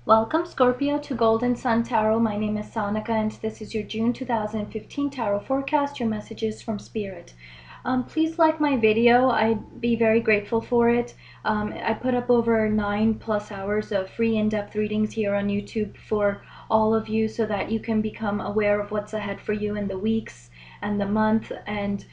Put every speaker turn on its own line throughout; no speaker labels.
Welcome Scorpio to Golden Sun Tarot. My name is Sonika and this is your June 2015 Tarot forecast, your messages from Spirit. Please like my video. I'd be very grateful for it. I put up over 9+ hours of free in-depth readings here on YouTube for all of you so that you can become aware of what's ahead for you in the weeks and the month, and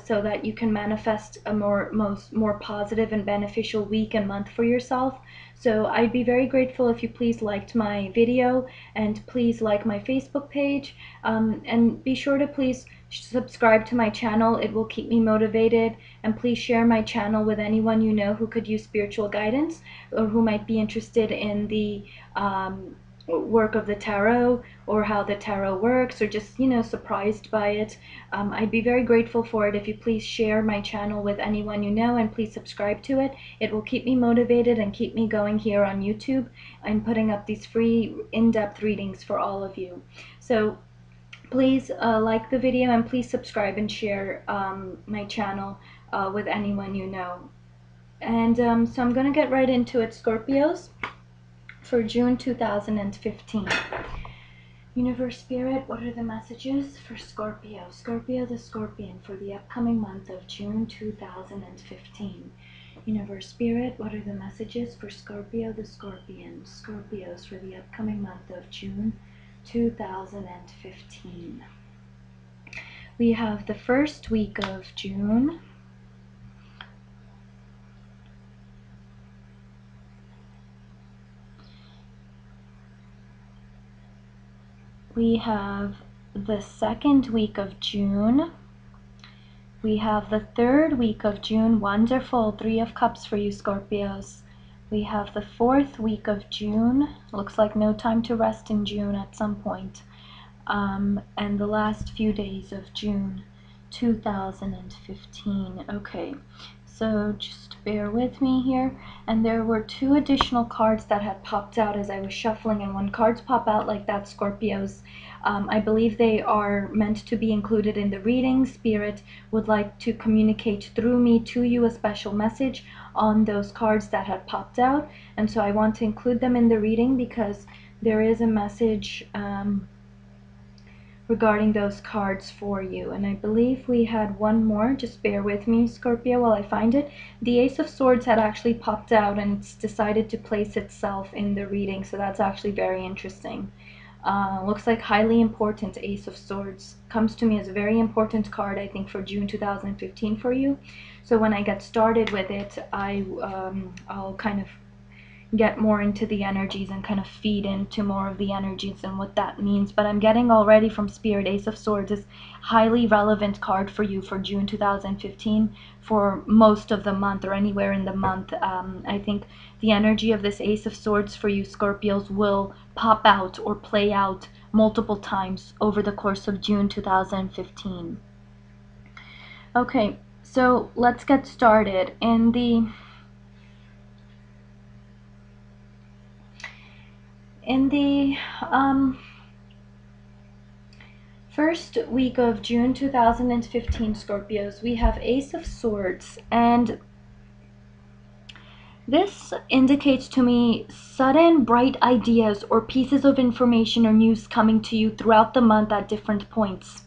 so that you can manifest a more positive and beneficial week and month for yourself. So I'd be very grateful if you please liked my video, and please like my Facebook page, and be sure to please subscribe to my channel. It will keep me motivated, and please share my channel with anyone you know who could use spiritual guidance or who might be interested in the work of the tarot, or how the tarot works, or just surprised by it. I'd be very grateful for it if you please share my channel with anyone you know, and please subscribe to it. It will keep me motivated and keep me going here on YouTube. I'm putting up these free in-depth readings for all of you. So please like the video, and please subscribe and share my channel with anyone you know. And so I'm going to get right into it, Scorpios, for June 2015. Universe Spirit, what are the messages for Scorpio? Scorpio the Scorpion for the upcoming month of June 2015. Universe Spirit, what are the messages for Scorpio the Scorpion? Scorpios for the upcoming month of June 2015. We have the first week of June. We have the second week of June. We have the third week of June. Wonderful. 3 of Cups for you, Scorpios. We have the fourth week of June. Looks like no time to rest in June at some point. And the last few days of June 2015. Okay, so just bear with me here. And there were 2 additional cards that had popped out as I was shuffling, and when cards pop out like that, Scorpios, I believe they are meant to be included in the reading. Spirit would like to communicate through me to you a special message on those cards that had popped out, and so I want to include them in the reading because there is a message regarding those cards for you. And I believe we had one more. Just bear with me, Scorpio, while I find it. The Ace of Swords had actually popped out, and it's decided to place itself in the reading, so that's actually very interesting. Looks like highly important. Ace of Swords comes to me as a very important card, I think, for June 2015 for you. So when I get started with it, I'll kind of get more into the energies and kind of feed into more of the energies and what that means. But I'm getting already from Spirit, Ace of Swords is highly relevant card for you for June 2015 for most of the month, or anywhere in the month. I think the energy of this Ace of Swords for you, Scorpios, will pop out or play out multiple times over the course of June 2015. Okay, so let's get started. In the first week of June 2015, Scorpios, we have Ace of Swords, and this indicates to me sudden bright ideas or pieces of information or news coming to you throughout the month at different points.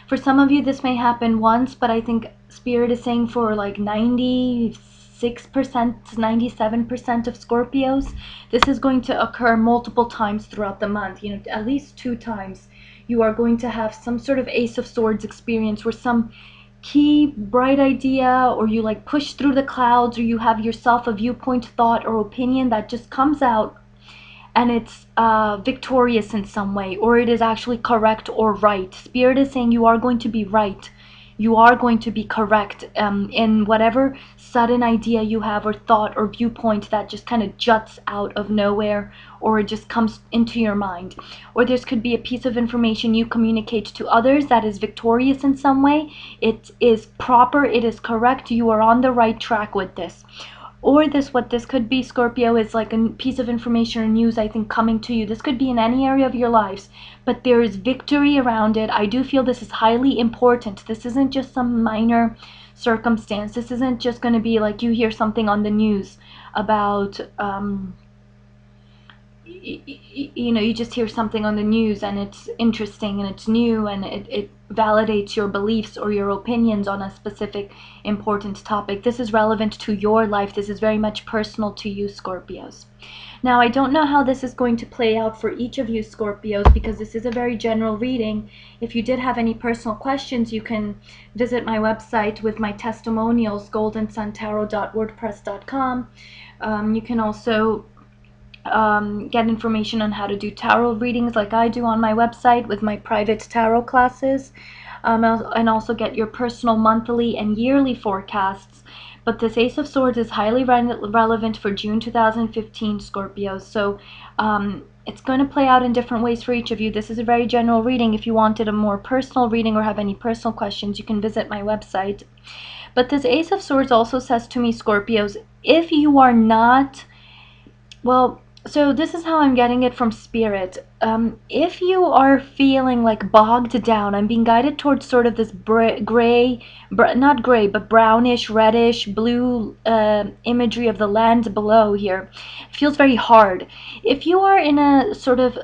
For some of you this may happen once, but I think Spirit is saying for like 96%, 97% of Scorpios, this is going to occur multiple times throughout the month. At least 2 times you are going to have some sort of Ace of Swords experience, where some key bright idea, or you like push through the clouds, or you have yourself a viewpoint, thought, or opinion that just comes out, and it's victorious in some way, or it is actually correct or right. Spirit is saying you are going to be right. You are going to be correct in whatever sudden idea you have, or thought, or viewpoint that just kind of juts out of nowhere, or it just comes into your mind. Or this could be a piece of information you communicate to others that is victorious in some way. It is proper, it is correct, you are on the right track with this. Or what this could be, Scorpio, is like a piece of information or news, I think, coming to you. This could be in any area of your lives, but there is victory around it. I do feel this is highly important. This isn't just some minor circumstance. This isn't just going to be like you hear something on the news about you know, you just hear something on the news and it's interesting and it's new and it validates your beliefs or your opinions on a specific important topic. This is relevant to your life. This is very much personal to you, Scorpios. Now, I don't know how this is going to play out for each of you, Scorpios, because this is a very general reading. If you did have any personal questions, you can visit my website with my testimonials, goldensuntarot.wordpress.com. You can also get information on how to do tarot readings like I do on my website with my private tarot classes, and also get your personal monthly and yearly forecasts. But this Ace of Swords is highly relevant for June 2015, Scorpios. So it's going to play out in different ways for each of you. This is a very general reading. If you wanted a more personal reading or have any personal questions, you can visit my website. But this Ace of Swords also says to me, Scorpios, if you are not, well, so this is how I'm getting it from Spirit. If you are feeling like bogged down, I'm being guided towards sort of this not gray, but brownish, reddish, blue imagery of the land below here. It feels very hard. If you are in a sort of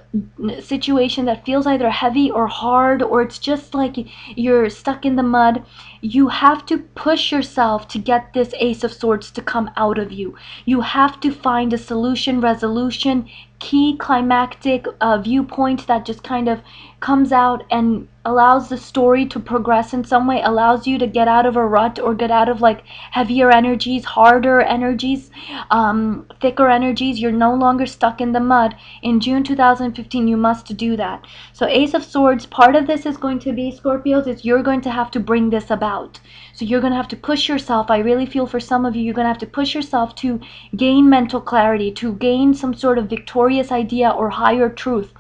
situation that feels either heavy or hard, or it's just like you're stuck in the mud, you have to push yourself to get this Ace of Swords to come out of you. You have to find a solution, resolution, key climactic viewpoint that just kind of comes out and allows the story to progress in some way, allows you to get out of a rut or get out of like heavier energies, harder energies, thicker energies. You're no longer stuck in the mud. In June 2015, you must do that. So Ace of Swords, part of this is going to be, Scorpios, is you're going to have to bring this about. So you're going to have to push yourself. I really feel for some of you, you're going to have to push yourself to gain mental clarity, to gain some sort of victorious idea or higher truth.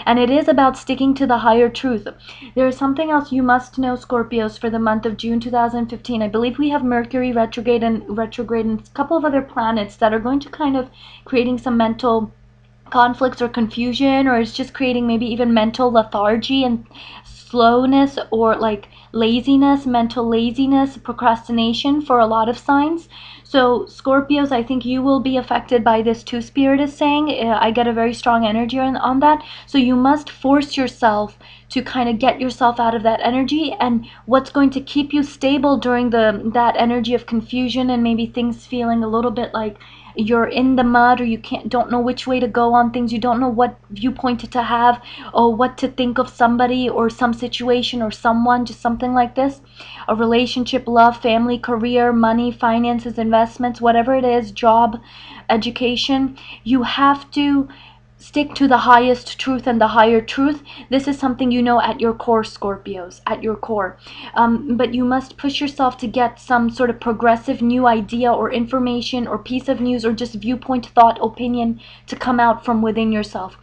And it is about sticking to the higher truth. There is something else you must know, Scorpios, for the month of June 2015. I believe we have Mercury retrograde and a couple of other planets that are going to kind of creating some mental conflicts or confusion, or it's just creating maybe even mental lethargy and slowness, or like laziness, mental laziness, procrastination for a lot of signs. So Scorpios, I think you will be affected by this too, Spirit is saying. I get a very strong energy on that. So you must force yourself to kind of get yourself out of that energy. And what's going to keep you stable during that energy of confusion and maybe things feeling a little bit like you're in the mud, or you don't know which way to go on things, you don't know what viewpoint to have or what to think of somebody or some situation or someone, just something like this, a relationship, love, family, career, money, finances, investments, whatever it is, job, education, you have to stick to the highest truth and the higher truth. This is something you know at your core, Scorpios, at your core. But you must push yourself to get some sort of progressive new idea or information or piece of news or just viewpoint, thought, opinion to come out from within yourself.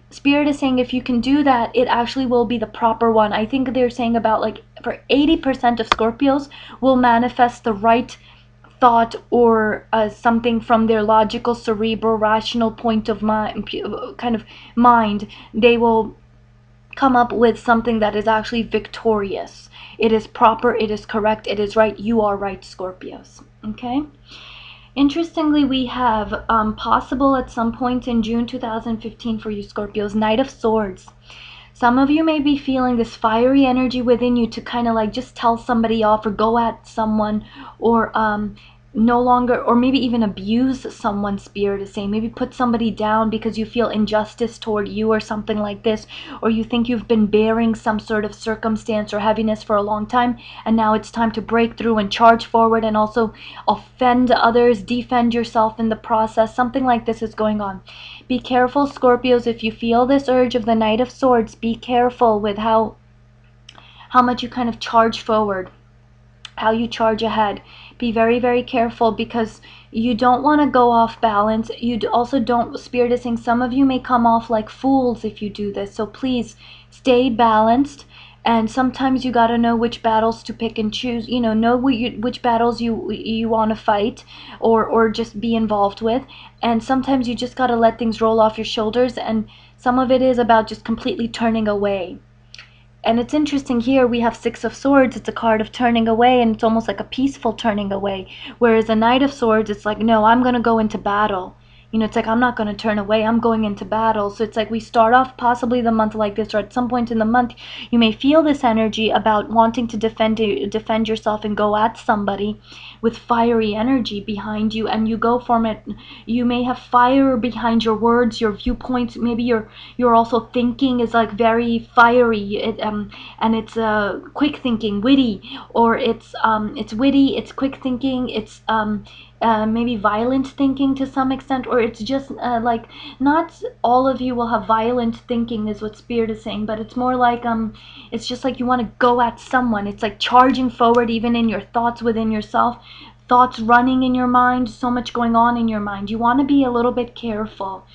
Spirit is saying if you can do that, it actually will be the proper one. I think they're saying about like for 80% of Scorpios will manifest the right thought or something from their logical, cerebral, rational point of mind. They will come up with something that is actually victorious. It is proper, it is correct, it is right. You are right, Scorpios. Okay? Interestingly, we have possible at some point in June 2015 for you, Scorpios, Knight of Swords. Some of you may be feeling this fiery energy within you to kind of like just tell somebody off or go at someone, or no longer, or maybe even abuse someone, Spirit is saying. Maybe put somebody down because you feel injustice toward you or something like this, or you think you've been bearing some sort of circumstance or heaviness for a long time, and now it's time to break through and charge forward and also offend others, defend yourself in the process. Something like this is going on. Be careful, Scorpios, if you feel this urge of the Knight of Swords. Be careful with how much you kind of charge forward, how you charge ahead. Be very, very careful, because you don't want to go off balance. You also don't, Spirit is saying some of you may come off like fools if you do this. So please stay balanced. And sometimes you got to know which battles to pick and choose, know which battles you want to fight or just be involved with. And sometimes you just got to let things roll off your shoulders. And some of it is about just completely turning away. And it's interesting here, we have Six of Swords. It's a card of turning away, and it's almost like a peaceful turning away. Whereas a Knight of Swords, it's like, no, I'm going to go into battle. You know, it's like, I'm not going to turn away. I'm going into battle. So it's like we start off possibly the month like this, or at some point in the month, you may feel this energy about wanting to defend yourself and go at somebody with fiery energy behind you, and you go from it. You may have fire behind your words, your viewpoints. Maybe you're also thinking is like very fiery. And it's quick thinking, witty, or it's witty, it's quick thinking, it's maybe violent thinking to some extent, or it's just like, not all of you will have violent thinking is what Spirit is saying, but it's more like it's just like you want to go at someone. It's like charging forward, even in your thoughts within yourself, thoughts running in your mind, so much going on in your mind. You want to be a little bit careful.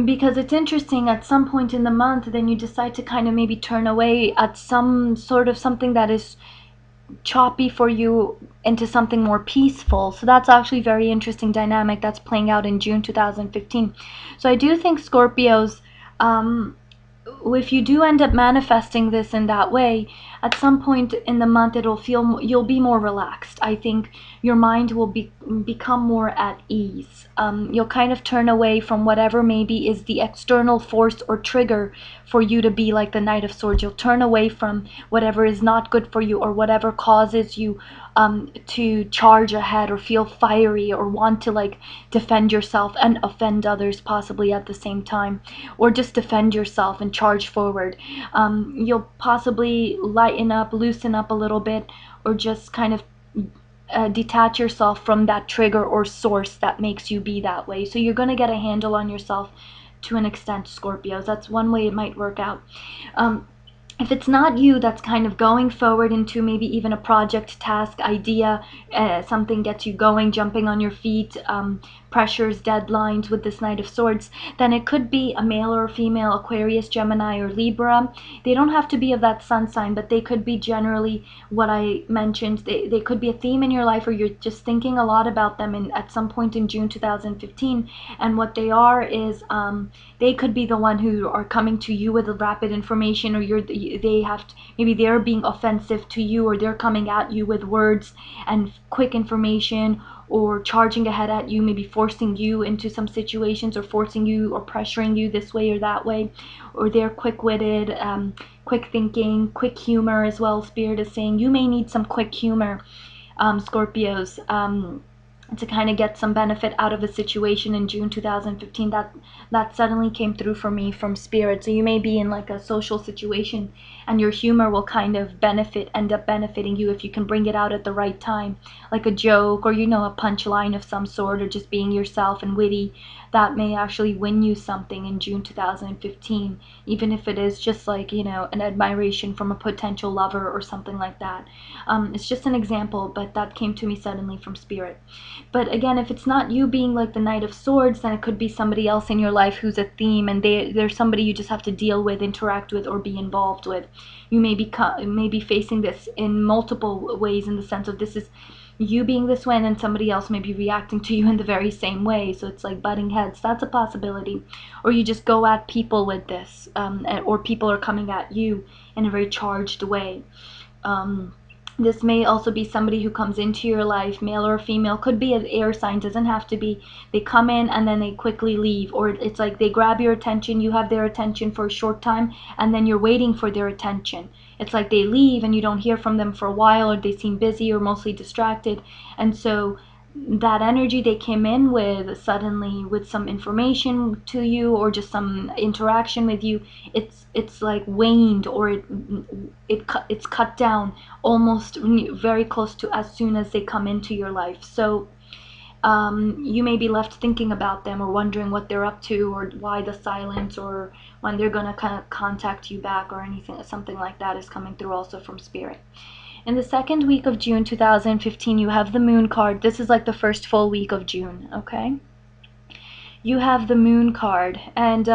Because it's interesting, at some point in the month, then you decide to kind of maybe turn away at some sort of something that is choppy for you into something more peaceful. So that's actually very interesting dynamic that's playing out in June 2015. So I do think Scorpios, if you do end up manifesting this in that way, at some point in the month you'll be more relaxed. I think your mind will become more at ease. You'll kind of turn away from whatever maybe is the external force or trigger for you to be like the Knight of Swords. You'll turn away from whatever is not good for you, or whatever causes you to charge ahead or feel fiery or want to like defend yourself and offend others possibly at the same time, or just defend yourself and charge forward. You'll possibly lighten up, loosen up a little bit, or just kind of detach yourself from that trigger or source that makes you be that way. So you're going to get a handle on yourself to an extent, Scorpios. That's one way it might work out. If it's not you that's kind of going forward into maybe even a project, task, idea, something gets you going, jumping on your feet, pressures, deadlines with this Knight of Swords, then it could be a male or a female, Aquarius, Gemini, or Libra. They don't have to be of that sun sign, but they could be generally what I mentioned. They could be a theme in your life, or you're just thinking a lot about them at some point in June 2015. And what they are is they could be the one who are coming to you with rapid information, or maybe they're being offensive to you, or they're coming at you with words and quick information, or charging ahead at you, maybe forcing you into some situations, or forcing you or pressuring you this way or that way. Or they're quick-witted, quick thinking, quick humor as well. Spirit is saying you may need some quick humor, Scorpios, to kind of get some benefit out of a situation in June 2015. That suddenly came through for me from Spirit. So you may be in like a social situation, and your humor will kind of end up benefiting you if you can bring it out at the right time, like a joke, or a punchline of some sort, or just being yourself and witty. That may actually win you something in June 2015, even if it is just like an admiration from a potential lover or something like that. It's just an example, but that came to me suddenly from Spirit. But again, if it's not you being like the Knight of Swords, then it could be somebody else in your life who's a theme, and they're somebody you just have to deal with, interact with, or be involved with. You may be facing this in multiple ways, in the sense of this is you being this way, and then somebody else may be reacting to you in the very same way. So it's like butting heads. That's a possibility. Or you just go at people with this, or people are coming at you in a very charged way. This may also be somebody who comes into your life, male or female, could be an air sign, doesn't have to be. They come in and then they quickly leave, or it's like they grab your attention, you have their attention for a short time, and then you're waiting for their attention. It's like they leave and you don't hear from them for a while, or they seem busy or mostly distracted. And so that energy they came in with suddenly, with some information to you, or just some interaction with you, it's like waned, or it's cut down almost very close to as soon as they come into your life. So you may be left thinking about them, or wondering what they're up to, or why the silence, or when they're gonna kind of contact you back, or anything. Something like that is coming through also from Spirit. In the second week of June 2015, you have the Moon card. This is like the first full week of June, okay? You have the Moon card, and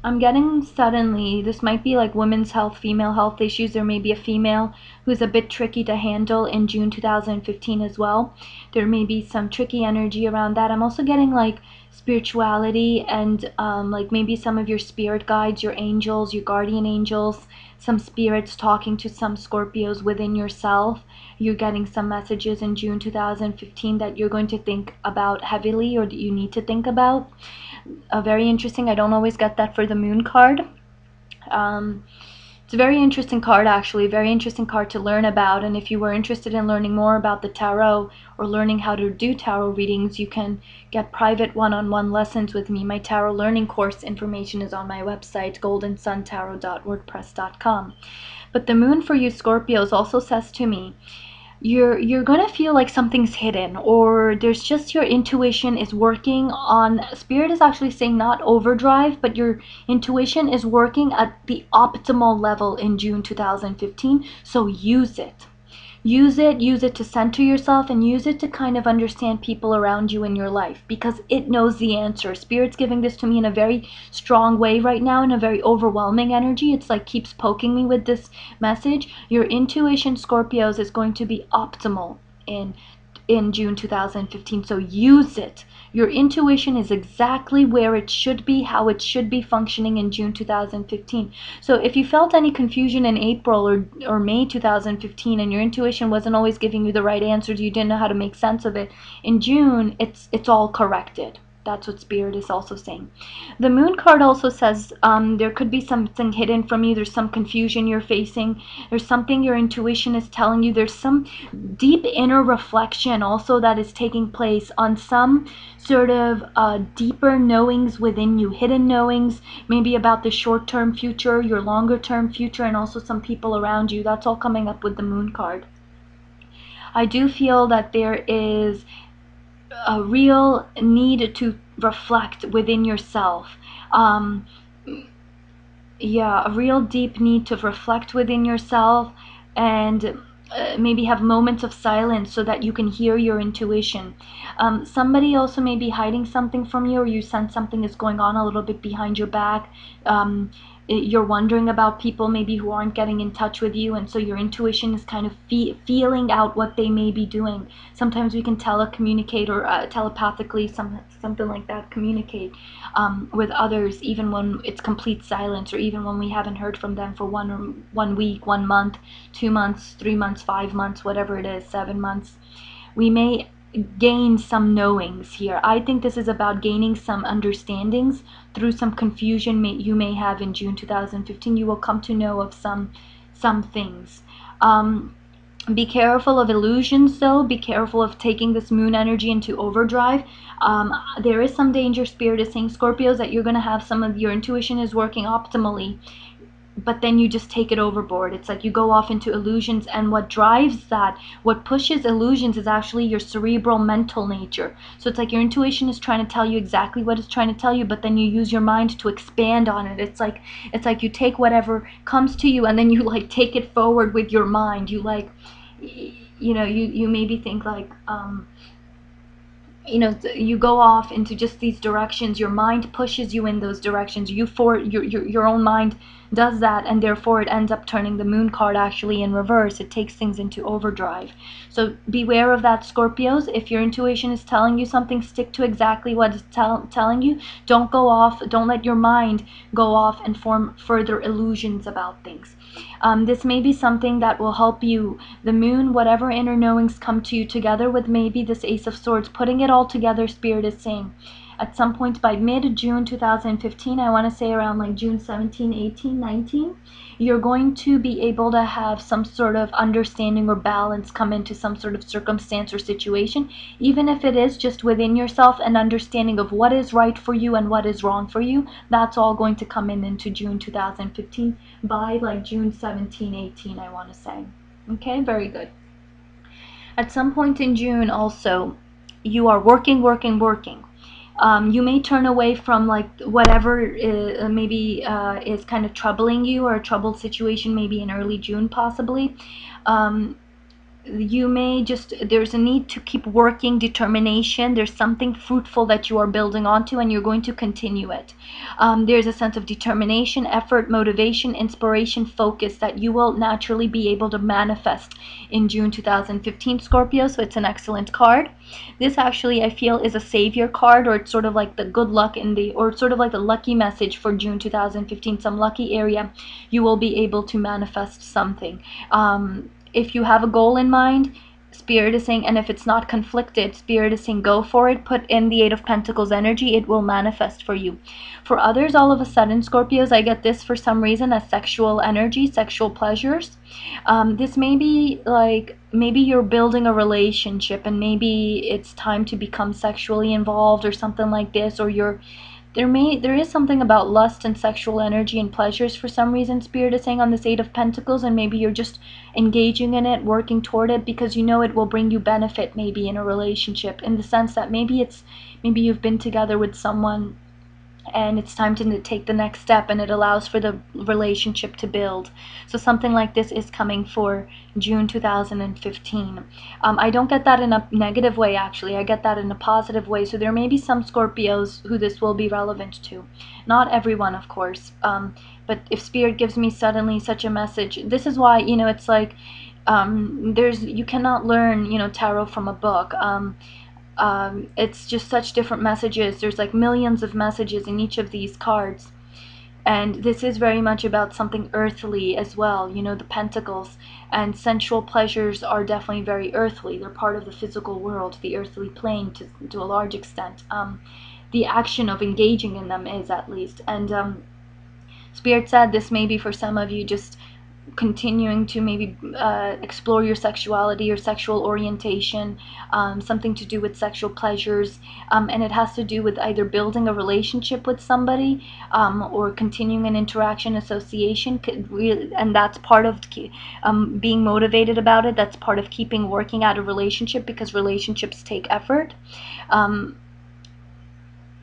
I'm getting suddenly, this might be like women's health, female health issues. There may be a female who's a bit tricky to handle in June 2015 as well. There may be some tricky energy around that. I'm also getting like spirituality, and like maybe some of your spirit guides, your angels, your guardian angels, some spirits talking to some Scorpios within yourself, you're getting some messages in June 2015 that you're going to think about heavily, or that you need to think about. Very interesting. I don't always get that for the moon card. It's a very interesting card, actually, very interesting card to learn about. And if you were interested in learning more about the tarot or learning how to do tarot readings, you can get private one-on-one lessons with me. My tarot learning course information is on my website, goldensuntarot.wordpress.com. But the moon for you Scorpios also says to me, you're gonna feel like something's hidden, or there's just your intuition is working on, spirit is actually saying not overdrive, but your intuition is working at the optimal level in June 2015. So use it. Use it to center yourself, and use it to kind of understand people around you in your life, because it knows the answer. Spirit's giving this to me in a very strong way right now, in a very overwhelming energy. It's like keeps poking me with this message. Your intuition, Scorpios, is going to be optimal in June 2015. So use it. Your intuition is exactly where it should be, how it should be functioning in June 2015. So if you felt any confusion in April or May 2015, and your intuition wasn't always giving you the right answers, you didn't know how to make sense of it, in June it's all corrected. That's what Spirit is also saying. The Moon card also says there could be something hidden from you. There's some confusion you're facing. There's something your intuition is telling you. There's some deep inner reflection also that is taking place on some sort of deeper knowings within you, hidden knowings, maybe about the short-term future, your longer-term future, and also some people around you. That's all coming up with the Moon card. I do feel that there is a real need to reflect within yourself. Yeah, a real deep need to reflect within yourself, and maybe have moments of silence so that you can hear your intuition. Somebody also may be hiding something from you, or you sense something is going on a little bit behind your back. You're wondering about people maybe who aren't getting in touch with you, and so your intuition is kind of feeling out what they may be doing. Sometimes we can telecommunicate, or telepathically, something like that, communicate with others, even when it's complete silence, or even when we haven't heard from them for 1 week, 1 month, 2 months, 3 months, 5 months, whatever it is, 7 months. We may gain some knowings here. I think this is about gaining some understandings through some confusion you may have in June 2015. You will come to know of some things. Be careful of illusions, though. Be careful of taking this moon energy into overdrive. There is some danger. Spirit is saying, Scorpios, that you're going to have some of your intuition is working optimally, but then you just take it overboard. It's like you go off into illusions, and what drives that, what pushes illusions, is actually your cerebral mental nature. So it's like your intuition is trying to tell you exactly what it's trying to tell you, but then you use your mind to expand on it. It's like you take whatever comes to you, and then you like take it forward with your mind. You like, you maybe think like, you go off into just these directions. Your mind pushes you in those directions. Your own mind does that, and therefore it ends up turning the Moon card actually in reverse. It takes things into overdrive. So beware of that, Scorpios. If your intuition is telling you something, stick to exactly what it's telling you. Don't go off. Don't let your mind go off and form further illusions about things. This may be something that will help you. The Moon, whatever inner knowings come to you, together with maybe this Ace of Swords, putting it all together, Spirit is saying, at some point by mid-June 2015, I want to say around like June 17, 18, 19, you're going to be able to have some sort of understanding or balance come into some sort of circumstance or situation, even if it is just within yourself, an understanding of what is right for you and what is wrong for you. That's all going to come into June 2015 by like June 17, 18, I want to say. Okay, very good. At some point in June also, you are working. You may turn away from like whatever maybe is kind of troubling you, or a troubled situation, maybe in early June possibly. You may just, there's a need to keep working, determination. There's something fruitful that you are building onto, and you're going to continue it. There's a sense of determination, effort, motivation, inspiration, focus that you will naturally be able to manifest in June 2015, Scorpio. So it's an excellent card. This actually, I feel, is a savior card, or it's sort of like the good luck or sort of like the lucky message for June 2015, some lucky area. You will be able to manifest something. if you have a goal in mind, Spirit is saying, and if it's not conflicted, Spirit is saying go for it, put in the Eight of Pentacles energy, it will manifest for you. For others, all of a sudden, Scorpios, I get this for some reason as sexual energy, sexual pleasures. This may be like, maybe you're building a relationship and maybe it's time to become sexually involved or something like this, or there is something about lust and sexual energy and pleasures for some reason, Spirit is saying, on this Eight of Pentacles, and maybe you're just engaging in it, working toward it because you know it will bring you benefit, maybe in a relationship, in the sense that maybe you've been together with someone and it's time to take the next step, and it allows for the relationship to build. So something like this is coming for June 2015. I don't get that in a negative way, actually. I get that in a positive way. So there may be some Scorpios who this will be relevant to. Not everyone, of course. But if Spirit gives me suddenly such a message, this is why, it's like, you cannot learn, tarot from a book. It's just such different messages. There's like millions of messages in each of these cards, and this is very much about something earthly as well. The pentacles and sensual pleasures are definitely very earthly. They're part of the physical world, the earthly plane, to a large extent. The action of engaging in them is, at least. And Spirit said this may be for some of you just continuing to maybe explore your sexuality or sexual orientation, something to do with sexual pleasures, and it has to do with either building a relationship with somebody or continuing an interaction, association, and that's part of being motivated about it. That's part of working out a relationship, because relationships take effort.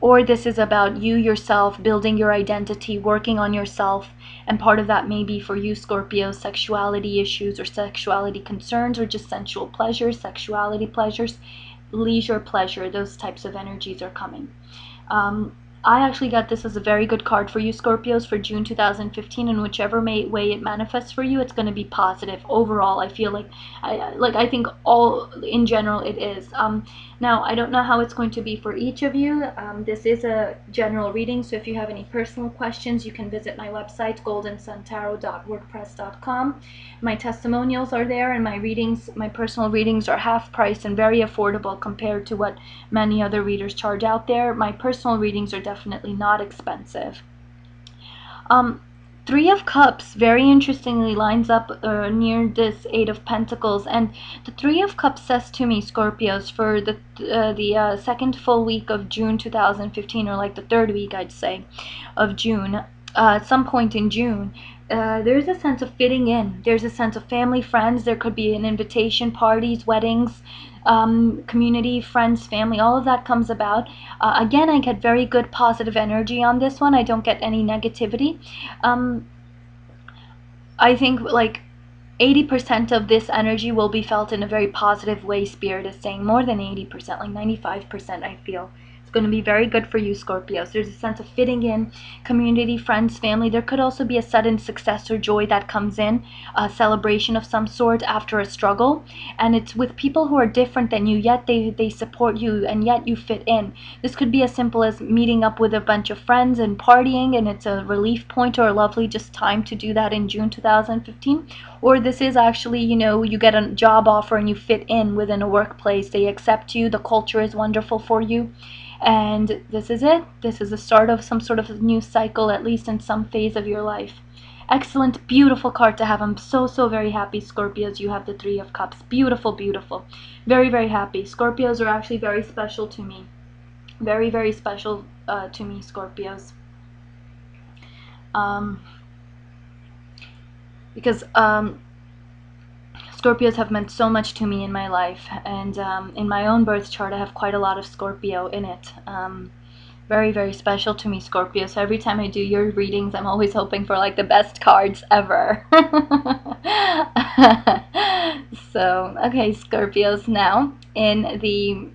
Or this is about you yourself building your identity, working on yourself, and part of that may be for you, Scorpio, sexuality issues or sexuality concerns, or just sensual pleasures, sexuality pleasures, leisure pleasure. Those types of energies are coming. I actually got this as a very good card for you, Scorpios, for June 2015, and whichever way it manifests for you, it's going to be positive overall. I feel like I think all in general it is. Now, I don't know how it's going to be for each of you. This is a general reading, so if you have any personal questions, you can visit my website, goldensuntarot.wordpress.com. My testimonials are there, and my personal readings are half price and very affordable compared to what many other readers charge out there. My personal readings are definitely not expensive. Three of Cups very interestingly lines up near this Eight of Pentacles, and the Three of Cups says to me, Scorpios, for the second full week of June 2015, or like the third week, I'd say, of June, at some point in June, there's a sense of fitting in. There's a sense of family, friends. There could be an invitation, parties, weddings, community, friends, family, all of that comes about. Again, I get very good positive energy on this one. I don't get any negativity. I think like 80% of this energy will be felt in a very positive way, Spirit is saying. More than 80%, like 95%, I feel. It's going to be very good for you, Scorpios. There's a sense of fitting in, community, friends, family. There could also be a sudden success or joy that comes in, a celebration of some sort after a struggle. And it's with people who are different than you, yet they support you, and yet you fit in. This could be as simple as meeting up with a bunch of friends and partying, and it's a relief point or a lovely just time to do that in June 2015. Or this is actually, you get a job offer and you fit in within a workplace. They accept you. The culture is wonderful for you. And this is it. This is the start of some sort of new cycle, at least in some phase of your life. Excellent, beautiful card to have. I'm so very happy, Scorpios, you have the Three of Cups. Beautiful, beautiful. Very, very happy. Scorpios are actually very special to me. Very, very special to me, Scorpios. Because Scorpios have meant so much to me in my life, and in my own birth chart I have quite a lot of Scorpio in it. Very, very special to me, Scorpio. So every time I do your readings, I'm always hoping for like the best cards ever. So, okay, Scorpios, now in the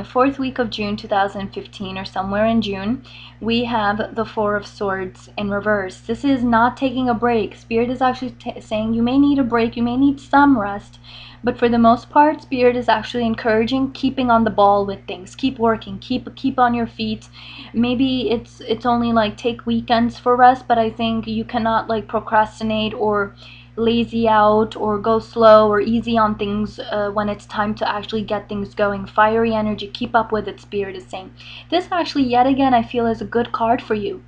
fourth week of June 2015, or somewhere in June, we have the Four of Swords in reverse. This is not taking a break. Spirit is actually saying you may need a break, you may need some rest, but for the most part, Spirit is actually encouraging keeping on the ball with things. Keep working, keep on your feet. Maybe it's only like take weekends for rest, but I think you cannot like procrastinate or lazy out or go slow or easy on things when it's time to actually get things going. Fiery energy, keep up with it, Spirit is saying. This actually, yet again, I feel is a good card for you.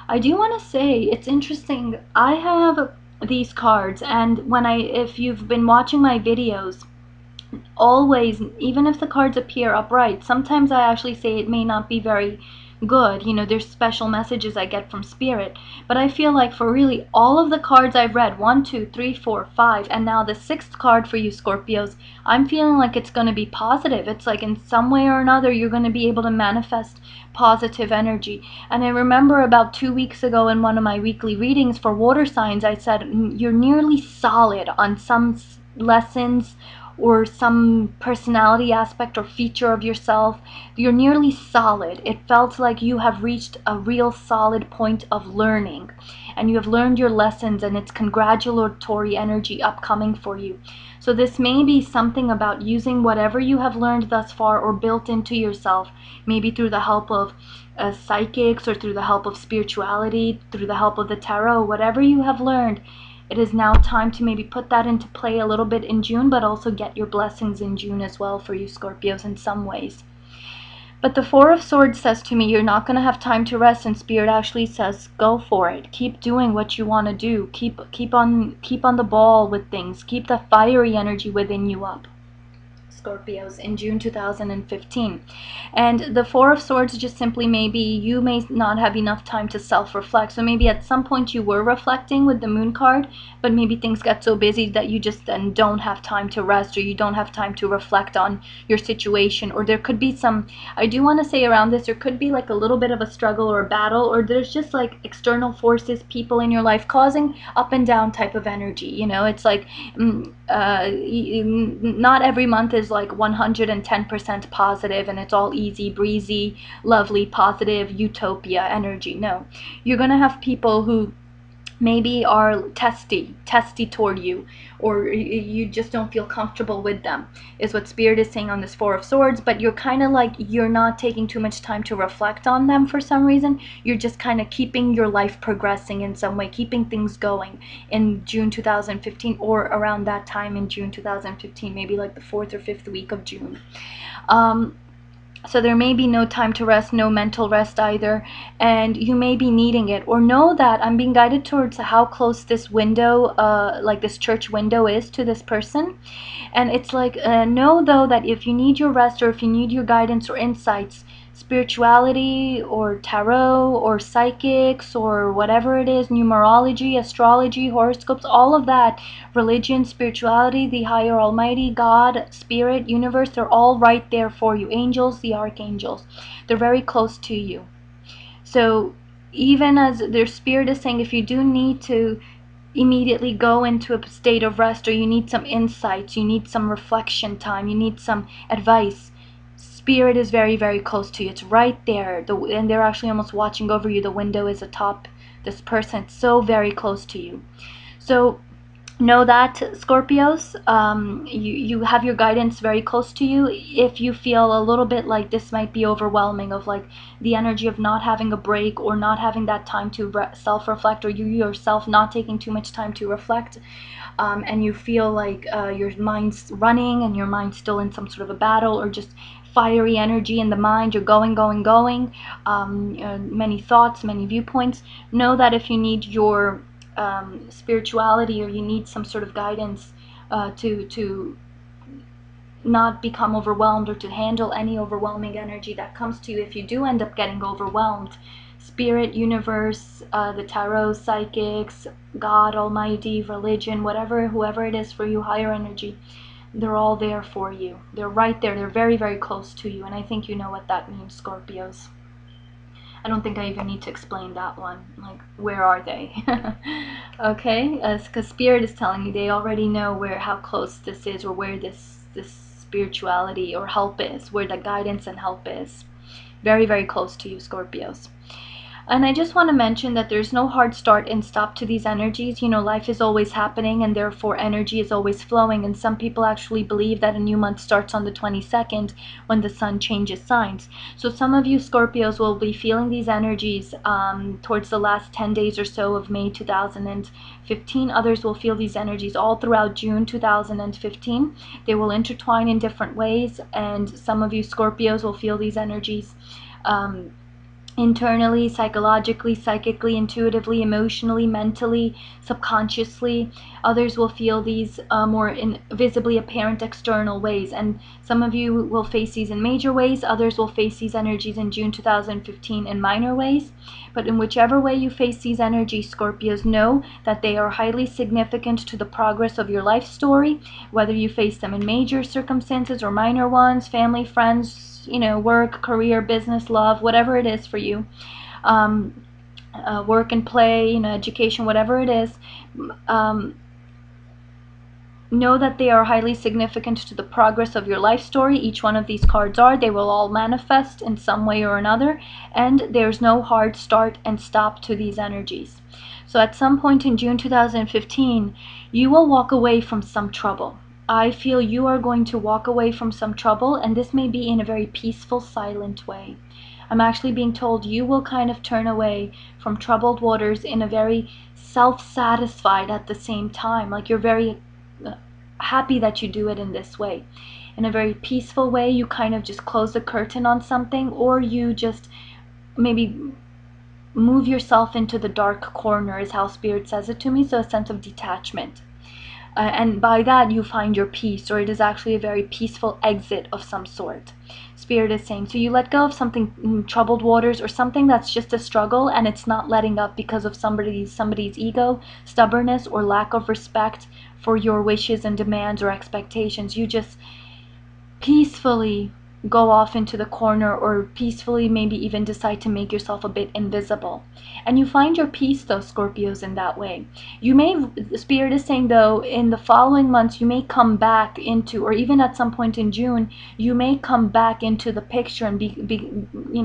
I do want to say, it's interesting, I have these cards, and if you've been watching my videos, always, even if the cards appear upright, sometimes I actually say it may not be very good. You know, there's special messages I get from Spirit, but I feel like for really all of the cards I've read, 1, 2, 3, 4, 5, and now the 6th card for you Scorpios, I'm feeling like it's going to be positive. It's like in some way or another you're going to be able to manifest positive energy. And I remember about 2 weeks ago in one of my weekly readings for water signs, I said you're nearly solid on some lessons or some personality aspect or feature of yourself. You're nearly solid. It felt like you have reached a real solid point of learning, and you have learned your lessons, and it's congratulatory energy upcoming for you. So this may be something about using whatever you have learned thus far or built into yourself, maybe through the help of psychics or through the help of spirituality, through the help of the tarot, whatever you have learned. It is now time to maybe put that into play a little bit in June, but also get your blessings in June as well for you Scorpios in some ways. But the Four of Swords says to me, you're not going to have time to rest, and Spirit actually says, go for it. Keep doing what you want to do. Keep on the ball with things. Keep the fiery energy within you up, Scorpios, in June 2015. And the Four of Swords just simply maybe you may not have enough time to self-reflect. So maybe at some point you were reflecting with the Moon card, but maybe things got so busy that you just then don't have time to rest, or you don't have time to reflect on your situation. Or there could be some, I do want to say around this, there could be like a little bit of a struggle or a battle, or there's just like external forces, people in your life causing up and down type of energy. You know, it's like not every month is like 110% positive and it's all easy breezy, lovely, positive utopia energy. No, you're gonna have people who maybe are testy toward you, or you just don't feel comfortable with them, is what Spirit is saying on this Four of Swords. But you're kind of like, you're not taking too much time to reflect on them for some reason. You're just kind of keeping your life progressing in some way, keeping things going in June 2015, or around that time in June 2015, maybe like the 4th or 5th week of June. So there may be no time to rest, no mental rest either, and you may be needing it. Or know that I'm being guided towards how close this window, like this church window, is to this person. And it's like, know though that if you need your rest, or if you need your guidance or insights, spirituality or tarot or psychics or whatever it is, numerology, astrology, horoscopes, all of that, religion, spirituality, the higher almighty, God, spirit, universe, they're all right there for you. Angels, the archangels, they're very close to you. So even as their Spirit is saying, if you do need to immediately go into a state of rest, or you need some insights, you need some reflection time, you need some advice, Spirit is very, very close to you. It's right there. And they're actually almost watching over you. The window is atop this person. It's so very close to you. So know that, Scorpios, you have your guidance very close to you. If you feel a little bit like this might be overwhelming, of like the energy of not having a break, or not having that time to self-reflect, or you yourself not taking too much time to reflect, and you feel like your mind's running and your mind's still in some sort of a battle, or just fiery energy in the mind, you're going, many thoughts, many viewpoints, know that if you need your spirituality, or you need some sort of guidance to not become overwhelmed, or to handle any overwhelming energy that comes to you, if you do end up getting overwhelmed, Spirit, universe, the tarot, psychics, God almighty, religion, whatever, whoever it is for you, higher energy, they're all there for you. They're right there. They're very, very close to you. And I think you know what that means, Scorpios. I don't think I even need to explain that one. Like, where are they? Okay, because Spirit is telling me they already know how close this is, or where this spirituality or help is, where the guidance and help is. Very, very close to you, Scorpios. And I just want to mention that there's no hard start and stop to these energies. You know, life is always happening and therefore energy is always flowing. And some people actually believe that a new month starts on the 22nd when the sun changes signs. So some of you Scorpios will be feeling these energies towards the last 10 days or so of May 2015. Others will feel these energies all throughout June 2015. They will intertwine in different ways, and some of you Scorpios will feel these energies internally, psychologically, psychically, intuitively, emotionally, mentally, subconsciously. Others will feel these more in visibly apparent external ways, and some of you will face these in major ways. Others will face these energies in June 2015 in minor ways. But in whichever way you face these energies, Scorpios, know that they are highly significant to the progress of your life story, whether you face them in major circumstances or minor ones, family, friends, you know, work, career, business, love, whatever it is for you, work and play, you know, education, whatever it is, know that they are highly significant to the progress of your life story. Each one of these cards are, they will all manifest in some way or another, and there's no hard start and stop to these energies. So at some point in June 2015, you will walk away from some trouble. I feel you are going to walk away from some trouble, and this may be in a very peaceful, silent way. I'm actually being told you will kind of turn away from troubled waters in a very self-satisfied at the same time. Like you're very happy that you do it in this way. In a very peaceful way, you kind of just close the curtain on something, or you just maybe move yourself into the dark corner, is how Spirit says it to me. So a sense of detachment. And by that you find your peace, or it is actually a very peaceful exit of some sort. Spirit is saying, so you let go of something, troubled waters, or something that's just a struggle, and it's not letting up because of somebody's ego, stubbornness, or lack of respect for your wishes and demands or expectations. You just peacefully go off into the corner, or peacefully maybe even decide to make yourself a bit invisible. And you find your peace, though, Scorpios, in that way. You may, Spirit is saying, though, in the following months, you may come back into, or even at some point in June, you may come back into the picture and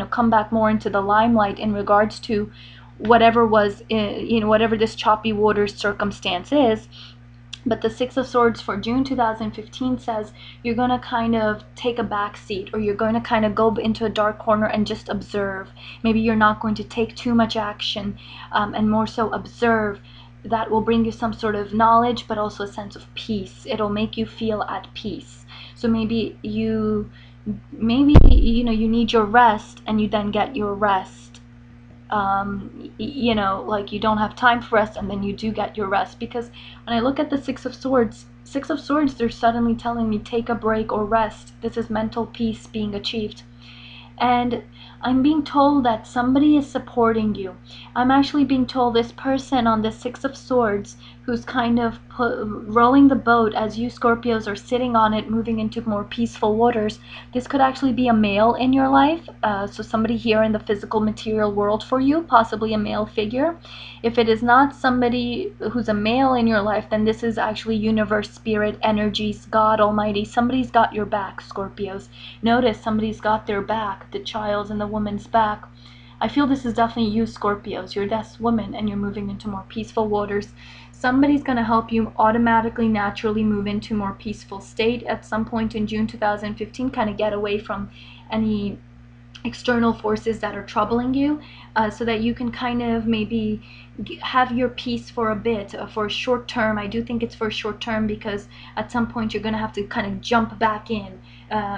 come back more into the limelight in regards to whatever was, whatever this choppy waters circumstance is. But the Six of Swords for June 2015 says you're going to kind of take a back seat, or you're going to kind of go into a dark corner and just observe. Maybe you're not going to take too much action, and more so observe. That will bring you some sort of knowledge, but also a sense of peace. It'll make you feel at peace. So maybe you need your rest, and you then get your rest. Like you don't have time for rest, and then you do get your rest. Because when I look at the Six of Swords, they're suddenly telling me take a break or rest. This is mental peace being achieved. And I'm being told that somebody is supporting you. I'm actually being told this person on the Six of Swords, who's kind of rowing the boat as you Scorpios are sitting on it, moving into more peaceful waters. This could actually be a male in your life, so somebody here in the physical material world for you, possibly a male figure. If it is not somebody who's a male in your life, then this is actually universe, spirit, energies, God Almighty. Somebody's got your back, Scorpios. Notice somebody's got their back, the child's and the woman's back. I feel this is definitely you, Scorpios. You're this woman, and you're moving into more peaceful waters. Somebody's going to help you automatically, naturally move into more peaceful state at some point in June 2015, kind of get away from any external forces that are troubling you, so that you can kind of maybe have your peace for a bit, for a short term. I do think it's for a short term, because at some point you're going to have to kind of jump back in,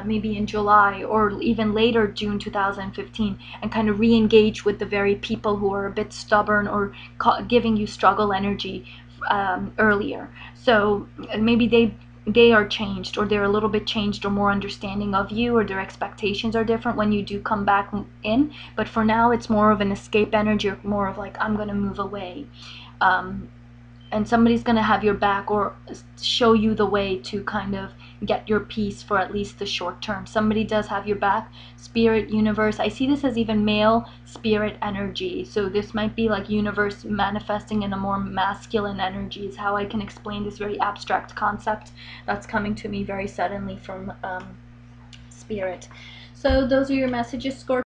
maybe in July or even later June 2015, and kind of re-engage with the very people who are a bit stubborn or giving you struggle energy earlier. So maybe they are changed, or they're a little bit changed, or more understanding of you, or their expectations are different when you do come back in. But for now, it's more of an escape energy, or more of like, I'm going to move away. And somebody's going to have your back, or show you the way to kind of get your peace for at least the short term. Somebody does have your back. Spirit, universe. I see this as even male spirit energy. So this might be like universe manifesting in a more masculine energy, is how I can explain this very abstract concept that's coming to me very suddenly from Spirit. So those are your messages, Scorpio.